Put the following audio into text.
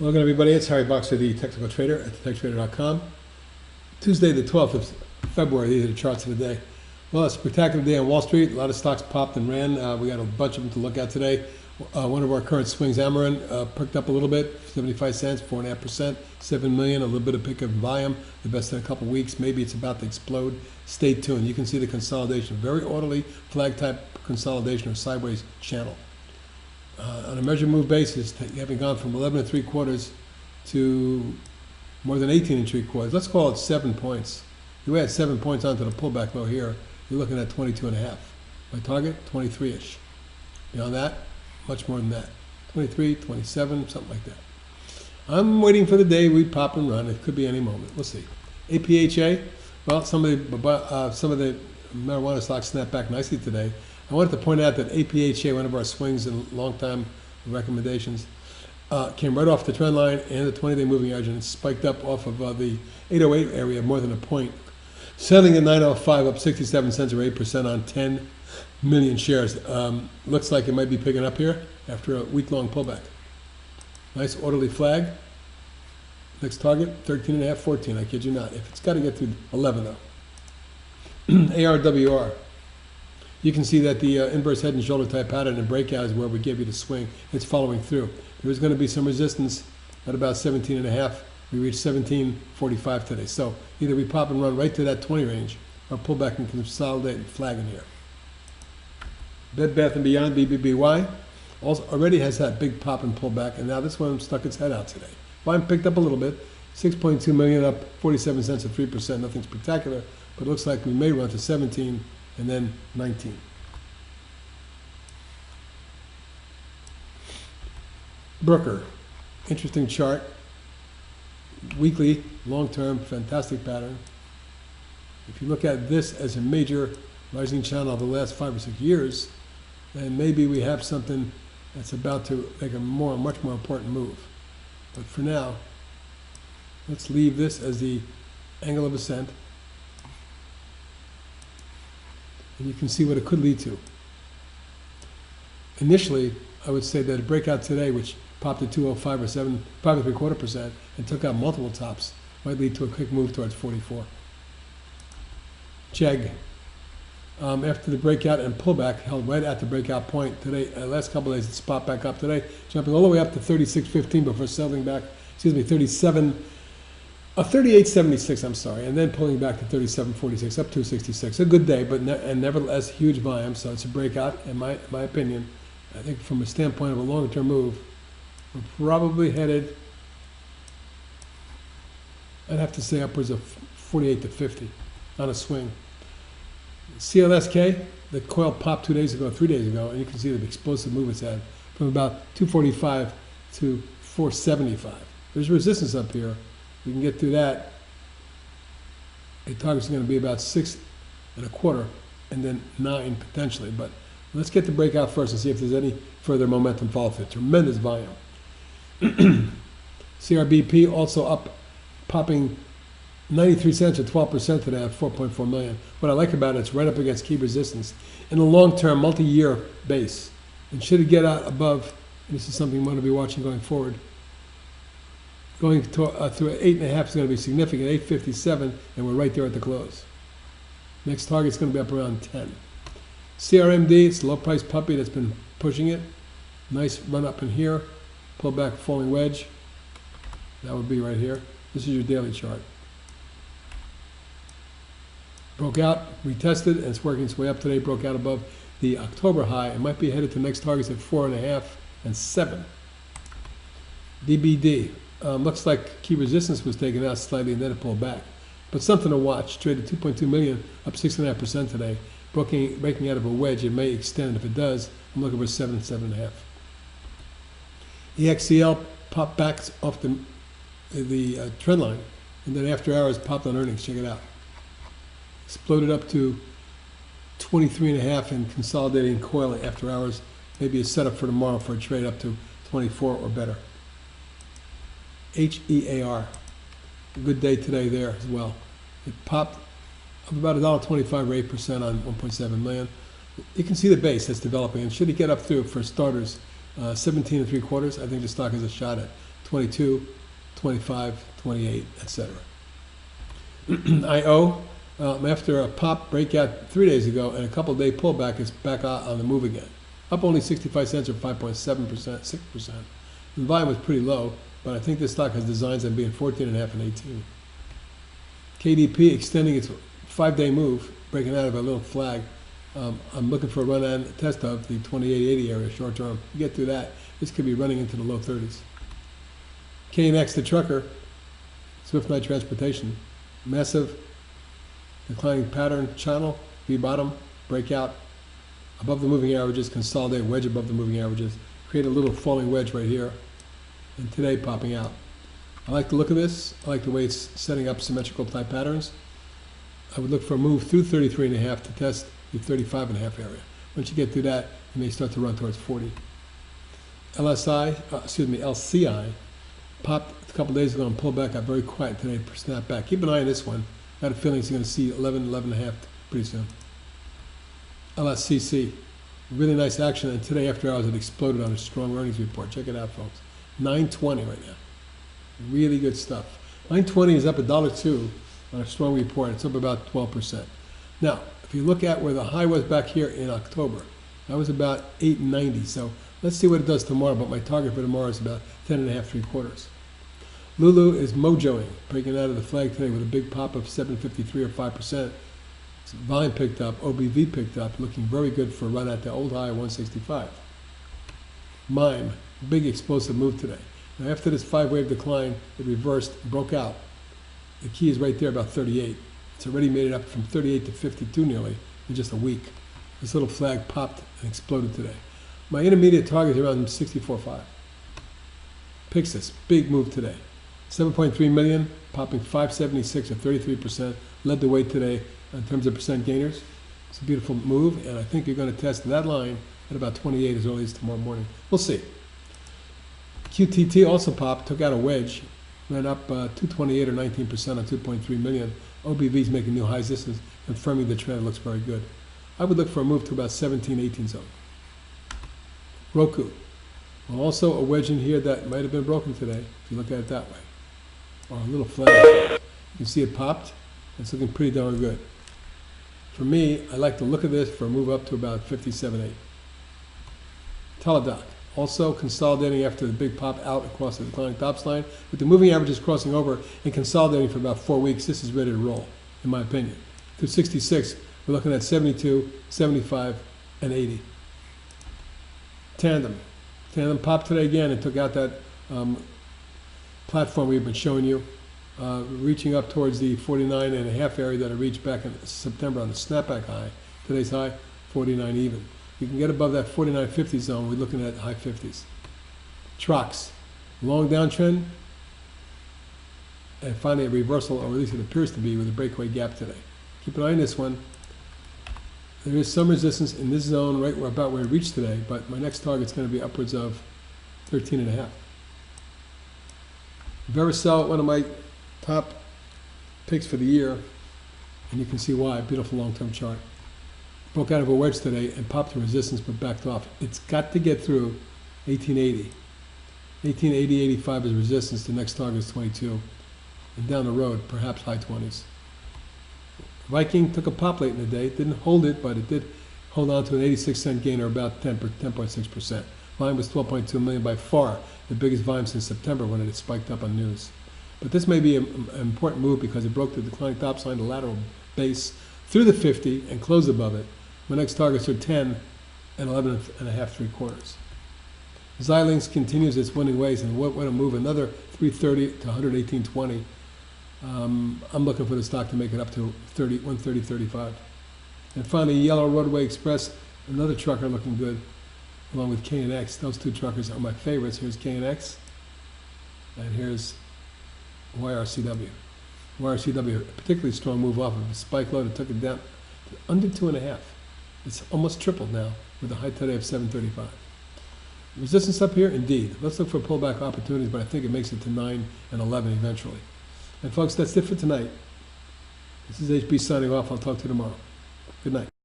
Welcome everybody, it's Harry Boxer, the technical trader at thetechtrader.com. Tuesday the 12th of February, these are the charts of the day. Well, it's a spectacular day on Wall Street. A lot of stocks popped and ran. We got a bunch of them to look at today. One of our current swings, Amarin, perked up a little bit, 75 cents, 4.5%, 7 million, a little bit of pickup in volume, the best in a couple of weeks. Maybe it's about to explode. Stay tuned. You can see the consolidation, very orderly flag type consolidation or sideways channel. On a measured move basis, having gone from 11 3/4 to more than 18 3/4, let's call it 7 points. You add 7 points onto the pullback low here, you're looking at 22.5. My target, 23-ish. Beyond that, much more than that. 23, 27, something like that. I'm waiting for the day we pop and run. It could be any moment. We'll see. APHA, well, some of the marijuana stocks snapped back nicely today. I wanted to point out that APHA, one of our swings and long-time recommendations, came right off the trend line and the 20-day moving average, and it spiked up off of the 808 area more than a point, settling at 905, up 67 cents or 8% on 10 million shares. Looks like it might be picking up here after a week-long pullback. Nice orderly flag. Next target, 13.5, 14. I kid you not. If it's got to get through 11 though. ARWR. You can see that the inverse head and shoulder type pattern and breakout is where we give you the swing. It's following through. There is going to be some resistance at about 17.5. We reached 17.45 today. So either we pop and run right to that 20 range or pull back and consolidate and flag in here. Bed Bath & Beyond, BBBY, also already has that big pop and pull back, and now this one stuck its head out today. Volume picked up a little bit, 6.2 million, up 47 cents or 3%, nothing spectacular, but it looks like we may run to 17 and then 19. Brooker, interesting chart, weekly, long-term, fantastic pattern. If you look at this as a major rising channel of the last 5 or 6 years, then maybe we have something that's about to make a much more important move. But for now, let's leave this as the angle of ascent. And you can see what it could lead to. Initially, I would say that a breakout today, which popped at 205 or 5.75%, and took out multiple tops, might lead to a quick move towards 44. JEG. After the breakout and pullback, held right at the breakout point today. Last couple of days, it's popped back up today, jumping all the way up to 36.15 before settling back. 38.76. I'm sorry, and then pulling back to 37.46, up 266. A good day, but and nevertheless huge volume. So it's a breakout, in my opinion. I think from a standpoint of a long-term move, we're probably headed, I'd have to say, upwards of 48 to 50 on a swing. CLSK, the coil popped 3 days ago, and you can see the explosive move it's had from about 245 to 475. There's resistance up here. We can get through that. The target's going to be about 6.25 and then 9 potentially. But let's get the breakout first and see if there's any further momentum follow through. Tremendous volume. CRBP also up, popping 93 cents or 12% today at 4.4 million. What I like about it, it's right up against key resistance in a long-term, multi-year base. And should it get out above, and this is something we want to be watching going forward, going to, through 8.5 is going to be significant, 8.57, and we're right there at the close. Next target's going to be up around 10. CRMD, it's a low-price puppy that's been pushing it. Nice run up in here, pull back, falling wedge. That would be right here. This is your daily chart. Broke out, retested, and it's working its way up today. Broke out above the October high. It might be headed to next targets at 4.5 and 7. DBD. Looks like key resistance was taken out slightly and then it pulled back. But something to watch. Traded 2.2 million, up 6.5% today. Breaking out of a wedge. It may extend. If it does, I'm looking for 7, 7.5. EXCL popped back off the trend line, and then after hours popped on earnings. Check it out. Exploded up to 23.5 and consolidating coil after hours. Maybe a setup for tomorrow for a trade up to 24 or better. HEAR, a good day today there as well. It popped up about $1.25 or 8% on 1.7 million. You can see the base that's developing, and should it get up through, for starters, 17 3/4, I think the stock has a shot at 22, 25, 28, etc. IO, after a pop breakout 3 days ago and a couple-day pullback, is back on the move again. Up only 65 cents or 5.7%, 6%. The volume was pretty low, but I think this stock has designs on being 14.5 and 18. KDP extending its 5-day move, breaking out of a little flag. I'm looking for a run on test of the 2880 area short term. You get through that, this could be running into the low 30s. KNX, the trucker, Swift Night Transportation, massive declining pattern channel, V bottom, breakout, above the moving averages, consolidate wedge above the moving averages, create a little falling wedge right here, and today popping out. I like the look of this. I like the way it's setting up symmetrical type patterns. I would look for a move through 33.5 to test the 35.5 area. Once you get through that, you may start to run towards 40. LCI popped a couple days ago and pulled back, got very quiet today, snapped back. Keep an eye on this one. Got a feeling it's going to see 11.5 pretty soon. LSCC, really nice action, and today after hours it exploded on a strong earnings report. Check it out, folks. 920 right now. Really good stuff. 920 is up $1.02 on a strong report. It's up about 12%. Now, if you look at where the high was back here in October, that was about 890. So let's see what it does tomorrow, but my target for tomorrow is about 10.5 3/4. Lulu is mojoing, breaking out of the flag today with a big pop of 753 or 5%. Volume picked up, OBV picked up, looking very good for a run at the old high of 165. MIME, big explosive move today. Now after this 5-wave decline, it reversed, broke out. The key is right there, about 38. It's already made it up from 38 to 52 nearly in just a week. This little flag popped and exploded today. My intermediate target is around 64.5. Pyxus, big move today. 7.3 million, popping 576 or 33%, led the way today in terms of percent gainers. It's a beautiful move, and I think you're going to test that line at about 28 as early as tomorrow morning. We'll see. QTT also popped, took out a wedge, ran up 228 or 19% on 2.3 million. OBV is making new highs. This is confirming the trend. It looks very good. I would look for a move to about 17, 18 zone. ROKU. Well, also a wedge in here that might have been broken today, if you look at it that way. Or a little flag. You can see it popped. It's looking pretty darn good. For me, I like the look of this for a move up to about 57.8. Teledoc. Also consolidating after the big pop out across the declining tops line. With the moving averages crossing over and consolidating for about 4 weeks, this is ready to roll, in my opinion. Through 66, we're looking at 72, 75, and 80. Tandem. Tandem popped today again and took out that platform we've been showing you, reaching up towards the 49.5 area that I reached back in September on the snapback high. Today's high, 49 even. You can get above that 49.50 zone, we're looking at high 50s. Trox, long downtrend, and finally a reversal, or at least it appears to be, with a breakaway gap today. Keep an eye on this one. There is some resistance in this zone right where about where it reached today, but my next target is going to be upwards of 13.5. Vericel, one of my top picks for the year, and you can see why. Beautiful long-term chart. Broke out of a wedge today and popped to resistance but backed off. It's got to get through 1880. 1880, 85 is resistance. The next target is 22. And down the road, perhaps high 20s. Viking took a pop late in the day. Didn't hold it, but it did hold on to an 86-cent gain, or about 10.6%. Volume was 12.2 million, by far the biggest volume since September when it had spiked up on news. But this may be an important move because it broke the declining top line, the lateral base, through the 50 and closed above it. My next targets are 10 and 11.5 3/4. Xilinx continues its winning ways, and what a move, another 330 to 118.20. I'm looking for the stock to make it up to 130.35. And finally, Yellow Roadway Express, another trucker looking good, along with KNX. Those two truckers are my favorites. Here's KNX, and here's YRCW. YRCW, a particularly strong move off of a spike low that took it down to under 2.5. It's almost tripled now with a high today of 735. Resistance up here? Indeed. Let's look for pullback opportunities, but I think it makes it to 9 and 11 eventually. And folks, that's it for tonight. This is HB signing off. I'll talk to you tomorrow. Good night.